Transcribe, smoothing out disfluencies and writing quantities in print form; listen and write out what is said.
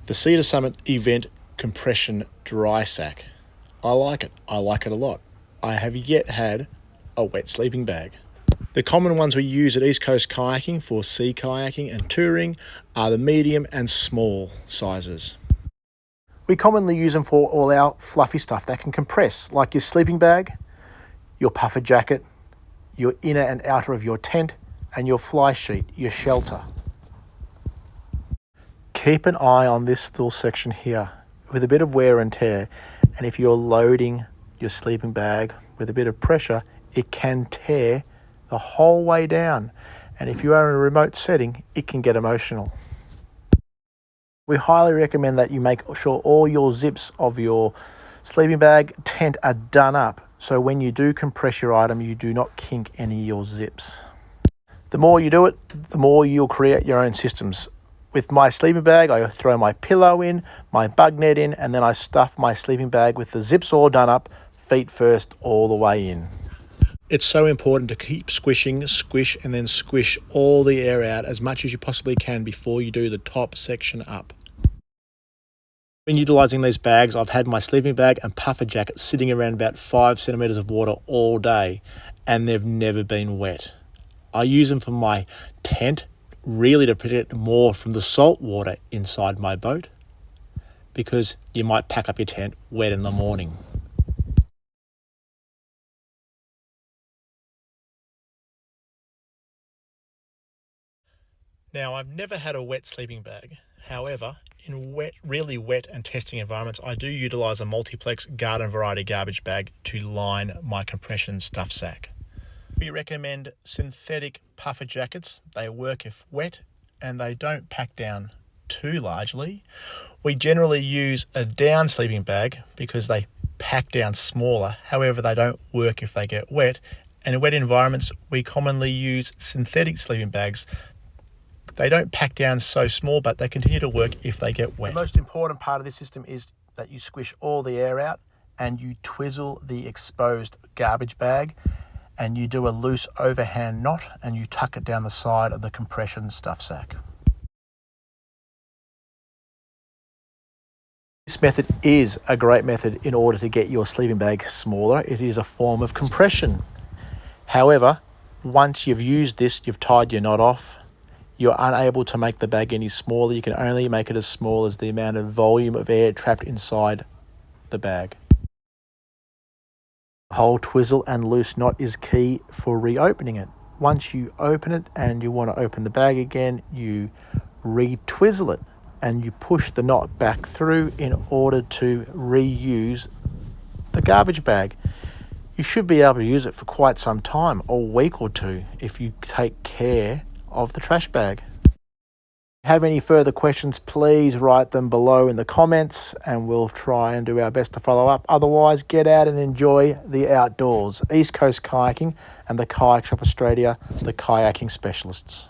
The Cedar Summit eVent compression dry sack. I like it. I like it a lot. I have yet had a wet sleeping bag. The common ones we use at East Coast Kayaking for sea kayaking and touring are the medium and small sizes. We commonly use them for all our fluffy stuff that can compress, like your sleeping bag, your puffer jacket, your inner and outer of your tent, and your fly sheet, your shelter. Keep an eye on this little section here with a bit of wear and tear, and if you're loading your sleeping bag with a bit of pressure, it can tear the whole way down, and if you are in a remote setting, it can get emotional. We highly recommend that you make sure all your zips of your sleeping bag tent are done up, so when you do compress your item, you do not kink any of your zips. The more you do it, the more you'll create your own systems. With my sleeping bag, I throw my pillow in, my bug net in, and then I stuff my sleeping bag with the zips all done up, feet first, all the way in. It's so important to keep squishing, squish, and then squish all the air out as much as you possibly can before you do the top section up. When utilising these bags, I've had my sleeping bag and puffer jacket sitting around about 5 centimetres of water all day, and they've never been wet. I use them for my tent, really to protect more from the salt water inside my boat, because you might pack up your tent wet in the morning. Now, I've never had a wet sleeping bag. However, in really wet and testing environments, I do utilise a multiplex garden variety garbage bag to line my compression stuff sack. We recommend synthetic puffer jackets. They work if wet and they don't pack down too largely. We generally use a down sleeping bag because they pack down smaller. However, they don't work if they get wet. And in wet environments, we commonly use synthetic sleeping bags. They don't pack down so small, but they continue to work if they get wet. The most important part of this system is that you squish all the air out and you twizzle the exposed garbage bag, and you do a loose overhand knot and you tuck it down the side of the compression stuff sack. This method is a great method in order to get your sleeping bag smaller. It is a form of compression. However, once you've used this, you've tied your knot off, you're unable to make the bag any smaller. You can only make it as small as the amount of volume of air trapped inside the bag. The whole twizzle and loose knot is key for reopening it. Once you open it and you want to open the bag again, you re-twizzle it and you push the knot back through in order to reuse the garbage bag. You should be able to use it for quite some time, a week or two, if you take care of the trash bag. If you have any further questions, please write them below in the comments and we'll try and do our best to follow up. Otherwise, get out and enjoy the outdoors. East Coast Kayaking and the Kayak Shop Australia, the kayaking specialists.